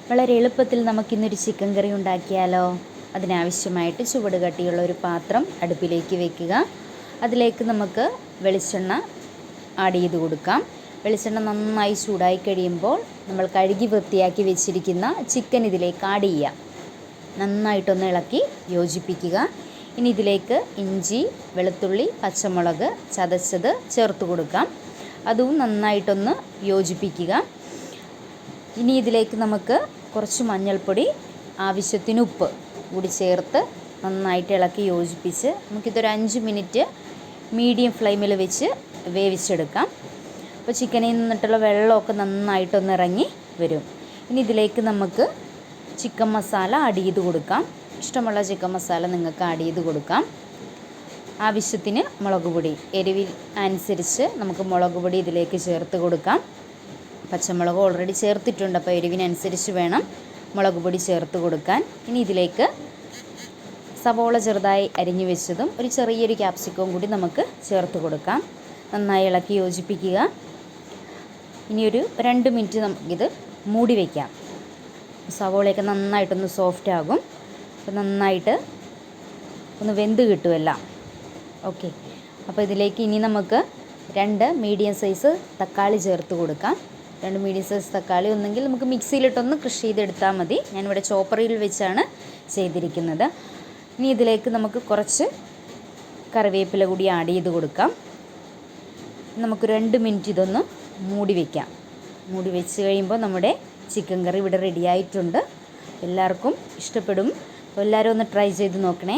വളരെ എളുപ്പത്തിൽ നമുക്കിന്നൊരു ചിക്കൻ കറി ഉണ്ടാക്കിയാലോ? അതിനാവശ്യമായിട്ട് ചുവട് കട്ടിയുള്ള ഒരു പാത്രം അടുപ്പിലേക്ക് വെക്കുക. അതിലേക്ക് നമുക്ക് വെളിച്ചെണ്ണ ആഡ് ചെയ്ത് കൊടുക്കാം. വെളിച്ചെണ്ണ നന്നായി ചൂടായി കഴിയുമ്പോൾ നമ്മൾ കഴുകി വൃത്തിയാക്കി വെച്ചിരിക്കുന്ന ചിക്കൻ ഇതിലേക്ക് ആഡ് ചെയ്യാം. നന്നായിട്ടൊന്ന് ഇളക്കി യോജിപ്പിക്കുക. ഇനി ഇതിലേക്ക് ഇഞ്ചി, വെളുത്തുള്ളി, പച്ചമുളക് ചതച്ചത് ചേർത്ത് കൊടുക്കാം. അതും നന്നായിട്ടൊന്ന് യോജിപ്പിക്കുക. ഇനി ഇതിലേക്ക് നമുക്ക് കുറച്ച് മഞ്ഞൾപ്പൊടി, ആവശ്യത്തിന് ഉപ്പ് കൂടി ചേർത്ത് നന്നായിട്ട് ഇളക്കി യോജിപ്പിച്ച് നമുക്കിതൊരു 5 മിനിറ്റ് മീഡിയം ഫ്ലെയിമിൽ വെച്ച് വേവിച്ചെടുക്കാം. അപ്പോൾ ചിക്കനിൽ നിന്നിട്ടുള്ള വെള്ളമൊക്കെ നന്നായിട്ടൊന്ന് ഇറങ്ങി വരും. ഇനി ഇതിലേക്ക് നമുക്ക് ചിക്കൻ മസാല ആഡ് ചെയ്ത് കൊടുക്കാം. ഇഷ്ടമുള്ള ചിക്കൻ മസാല നിങ്ങൾക്ക് ആഡ് ചെയ്ത് കൊടുക്കാം. ആവശ്യത്തിന് മുളക് പൊടി, എരിവിൽ അനുസരിച്ച് നമുക്ക് മുളക് പൊടി ഇതിലേക്ക് ചേർത്ത് കൊടുക്കാം. പച്ചമുളക് ഓൾറെഡി ചേർത്തിട്ടുണ്ട്, അപ്പോൾ എരിവിനനുസരിച്ച് വേണം മുളക് പൊടി ചേർത്ത് കൊടുക്കാൻ. ഇനി ഇതിലേക്ക് സവോള ചെറുതായി അരിഞ്ഞു വെച്ചതും ഒരു ചെറിയൊരു ക്യാപ്സിക്കവും കൂടി നമുക്ക് ചേർത്ത് കൊടുക്കാം. നന്നായി ഇളക്കി യോജിപ്പിക്കുക. ഇനിയൊരു 2 മിനിറ്റ് നമുക്കിത് മൂടി വയ്ക്കാം. സവോളയൊക്കെ നന്നായിട്ടൊന്ന് സോഫ്റ്റ് ആകും. അപ്പോൾ നന്നായിട്ട് ഒന്ന് വെന്ത് കിട്ടുമെല്ലാം. ഓക്കെ, അപ്പോൾ ഇതിലേക്ക് ഇനി നമുക്ക് 2 മീഡിയം സൈസ് തക്കാളി ചേർത്ത് കൊടുക്കാം. 2 മീഡിയം സൈസ് തക്കാളി ഒന്നെങ്കിൽ നമുക്ക് മിക്സിയിലിട്ടൊന്ന് ക്രഷ് ചെയ്തെടുത്താൽ മതി. ഞാനിവിടെ ചോപ്പറിൽ വെച്ചാണ് ചെയ്തിരിക്കുന്നത്. ഇനി ഇതിലേക്ക് നമുക്ക് കുറച്ച് കറിവേപ്പില കൂടി ആഡ് ചെയ്ത് കൊടുക്കാം. നമുക്ക് 2 മിനിറ്റ് ഇതൊന്ന് മൂടി വയ്ക്കാം. മൂടി വെച്ച് കഴിയുമ്പോൾ നമ്മുടെ ചിക്കൻ കറി ഇവിടെ റെഡി ആയിട്ടുണ്ട്. എല്ലാവർക്കും ഇഷ്ടപ്പെടും. എല്ലാവരും ഒന്ന് ട്രൈ ചെയ്ത് നോക്കണേ.